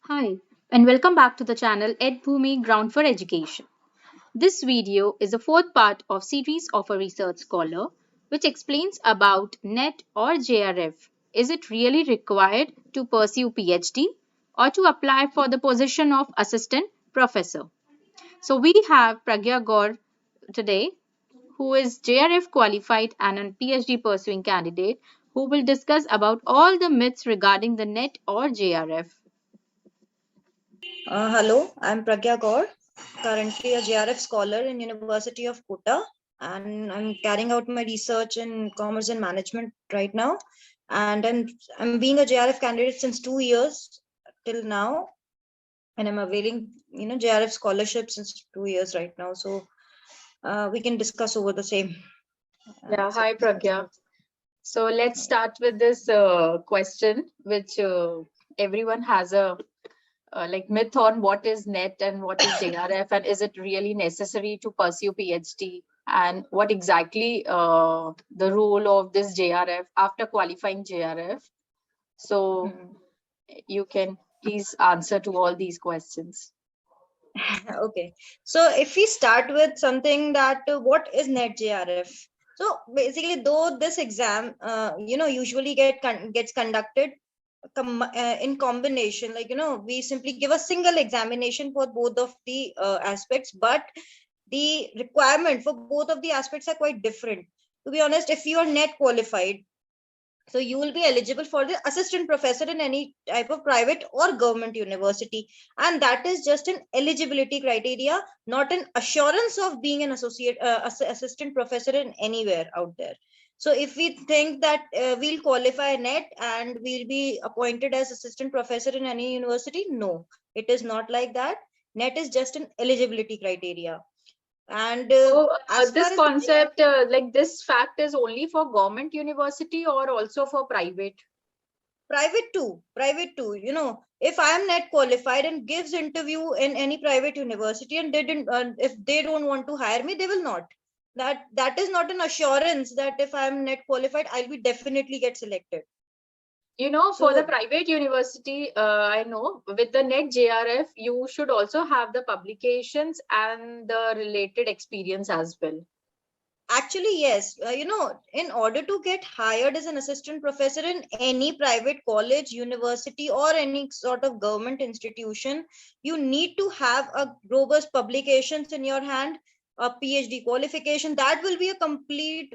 Hi, and welcome back to the channel EdBhumi Ground for Education. This video is the fourth part of series of a research scholar which explains about NET or JRF. Is it really required to pursue PhD or to apply for the position of assistant professor? So we have Pragya Gaur today, who is JRF qualified and a PhD pursuing candidate, who will discuss about all the myths regarding the NET or JRF. Hello, I'm Pragya Gaur, currently a JRF scholar in University of Kota, and I'm carrying out my research in commerce and management right now. And I'm being a JRF candidate since 2 years till now, and I'm availing JRF scholarship since 2 years right now. So we can discuss over the same. Yeah, hi Pragya. So let's start with this question, which everyone has a like myth on what is NET and what is JRF, and is it really necessary to pursue PhD, and what exactly the role of this JRF after qualifying JRF. So you can please answer to all these questions. Okay, so if we start with something that what is NET JRF? So basically, though this exam, usually gets conducted in combination, like we simply give a single examination for both of the aspects, but the requirement for both of the aspects are quite different. To be honest, if you are NET qualified, so you will be eligible for the assistant professor in any type of private or government university. And that is just an eligibility criteria, not an assurance of being an assistant professor in anywhere out there. So if we think that we'll qualify NET and we'll be appointed as assistant professor in any university, no, it is not like that. NET is just an eligibility criteria. And this concept, like this fact is only for government university or also for private? Private too. If I am NET qualified and gives interview in any private university and they didn't, if they don't want to hire me, they will not. That is not an assurance that if I am NET qualified, I'll be definitely get selected. For the private university, I know with the NET JRF, you should also have the publications and the related experience as well. Actually, yes. In order to get hired as an assistant professor in any private college, university, or any sort of government institution, you need to have a robust publications in your hand, a PhD qualification. That will be a complete,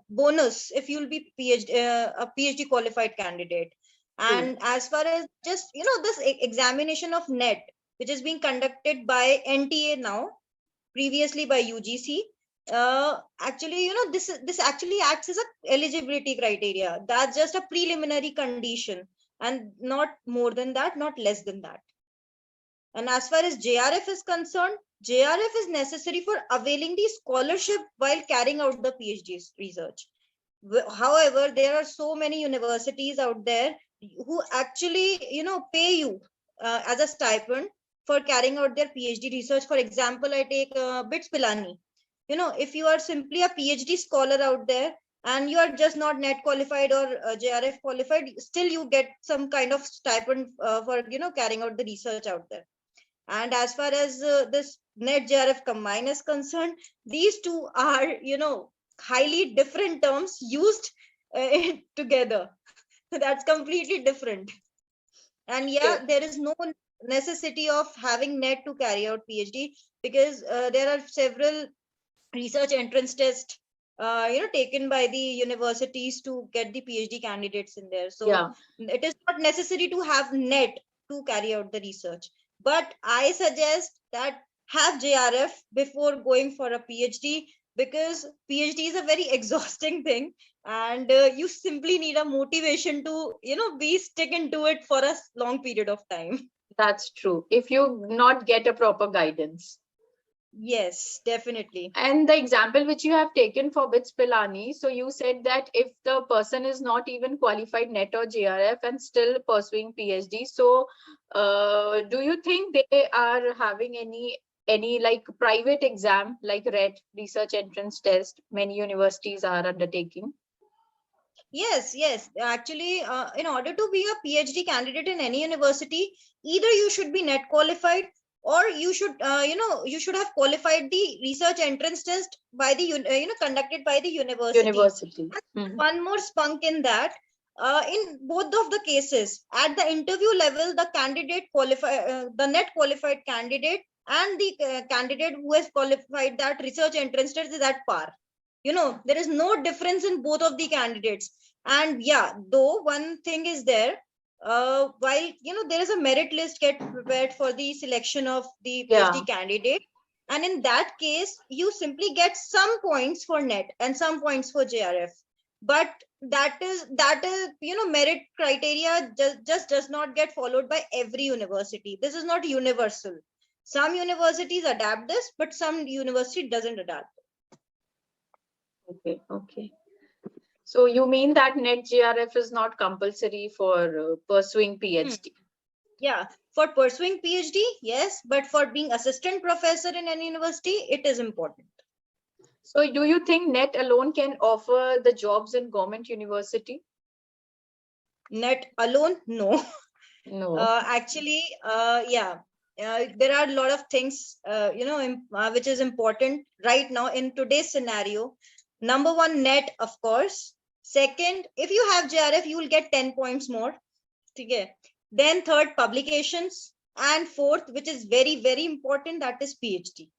bonus if you'll be a PhD qualified candidate. And as far as just, this examination of NET, which is being conducted by NTA now, previously by UGC, actually this actually acts as a eligibility criteria. That's just a preliminary condition and not more than that, not less than that. And as far as JRF is concerned, JRF is necessary for availing the scholarship while carrying out the PhD research. However, there are so many universities out there who actually pay you as a stipend for carrying out their PhD research. For example, I take BITS Pilani. If you are simply a PhD scholar out there and you are just not NET qualified or JRF qualified, still you get some kind of stipend for carrying out the research out there. And as far as this NET JRF combine is concerned, these two are highly different terms used together. That's completely different. And yeah, there is no necessity of having NET to carry out PhD, because there are several research entrance tests taken by the universities to get the PhD candidates in there. So it is not necessary to have NET to carry out the research, but I suggest that have JRF before going for a PhD, because PhD is a very exhausting thing, and you simply need a motivation to be stick into it for a long period of time. That's true, if you not get a proper guidance. Yes, definitely. And the example which you have taken for BITS Pilani, so you said that if the person is not even qualified NET or JRF and still pursuing PhD, so do you think they are having any like private exam like RET, research entrance test, many universities are undertaking? Yes, yes. Actually, in order to be a PhD candidate in any university, either you should be net qualified, or you should, you should have qualified the research entrance test by the, conducted by the university. University. One more spunk in that. In both of the cases, at the interview level, the candidate the net qualified candidate and the candidate who has qualified that research entrance test is at par. There is no difference in both of the candidates. And yeah, though one thing is there, while there is a merit list get prepared for the selection of the PhD candidate, and in that case you simply get some points for net and some points for JRF. But that is merit criteria just does not get followed by every university. This is not universal. Some universities adapt this, but some university doesn't adapt. Okay, okay. So you mean that NET JRF is not compulsory for pursuing PhD? Yeah, for pursuing PhD, yes, but for being assistant professor in any university, it is important. So do you think NET alone can offer the jobs in government university? NET alone, no. No. Actually, yeah, there are a lot of things, which is important right now in today's scenario. Number one, NET, of course. Second, if you have JRF, you will get 10 points more. Okay. Then third, publications. And fourth, which is very, very important, that is PhD.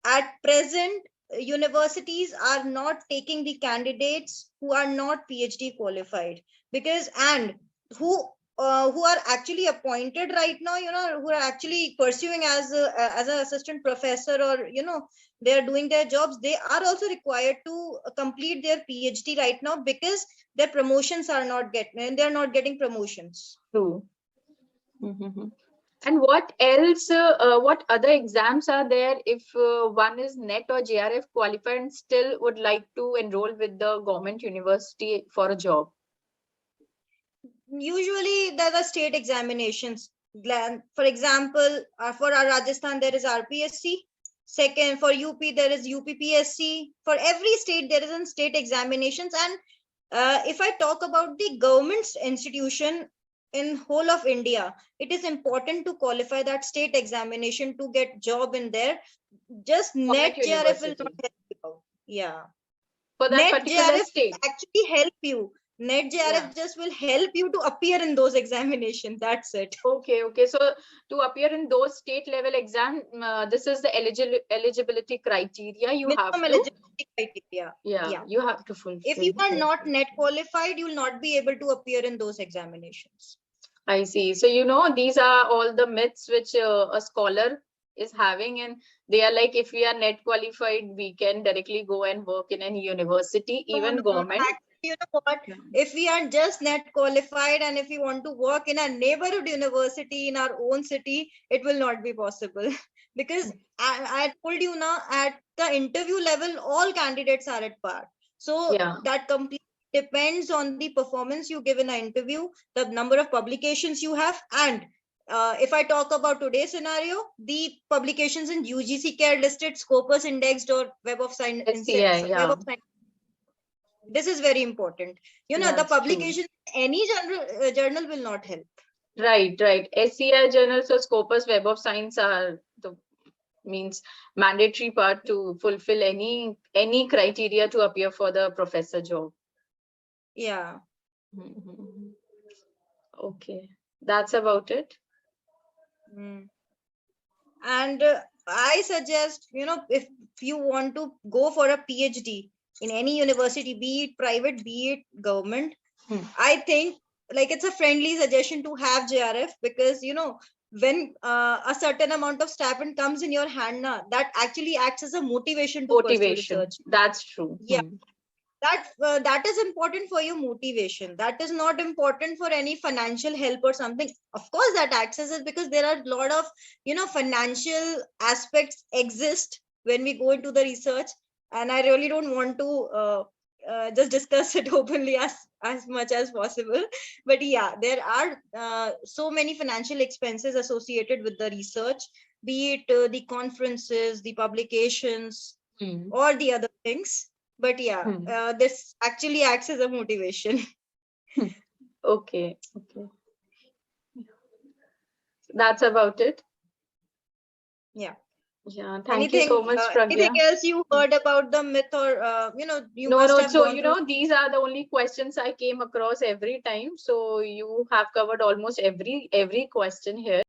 At present, universities are not taking the candidates who are not PhD qualified, because and who are actually appointed right now, who are actually pursuing as an assistant professor, or they are doing their jobs, they are also required to complete their PhD right now, because their promotions are not getting, they are not getting promotions. True. Mm-hmm. And what else, what other exams are there if one is NET or JRF qualified and still would like to enroll with the government university for a job? Usually there are state examinations. For example, for our Rajasthan, there is RPSC. Second, for UP, there is UPPSC. For every state, there is a state examinations. And if I talk about the government's institution in whole of India, it is important to qualify that state examination to get job in there. Just NET JRF will not help you out. Yeah. For that NET particular JRF state. actually help you. NET JRF just will help you to appear in those examinations. That's it. Okay, okay. So to appear in those state level exam, this is the eligibility criteria you Minimum have to. eligibility criteria. Yeah, you have to fulfill. If you are not NET qualified, you will not be able to appear in those examinations. I see. So, these are all the myths which a scholar is having, and they are like, if we are NET qualified, we can directly go and work in any university, even government. Actually, you know what? If we are just NET qualified and if we want to work in a neighborhood university in our own city, it will not be possible. Because I told you now, at the interview level, all candidates are at par. So that completely depends on the performance you give in an interview, the number of publications you have, and if I talk about today's scenario, the publications in UGC care listed, Scopus indexed, or Web of Science. Web of Science. This is very important. The publication any journal will not help. Right. SCI journals or Scopus Web of Science are the means mandatory part to fulfill any criteria to appear for the professor job. Yeah. Okay, that's about it. And I suggest, if you want to go for a PhD in any university, be it private, be it government, I think it's a friendly suggestion to have JRF, because when a certain amount of stipend comes in your hand, that actually acts as a motivation to pursue research. That's true. Yeah. That is important for your motivation. That is not important for any financial help or something. Of course that acts as it, because there are a lot of financial aspects exist when we go into the research, and I really don't want to just discuss it openly as much as possible. But yeah, there are so many financial expenses associated with the research, be it the conferences, the publications, or the other things. But yeah, this actually acts as a motivation. Okay. That's about it. Yeah. Yeah, thank you so much, Pragya. Anything else you heard about the myth, or you No, must no. have So, gone through. these are the only questions I came across every time. So you have covered almost every question here.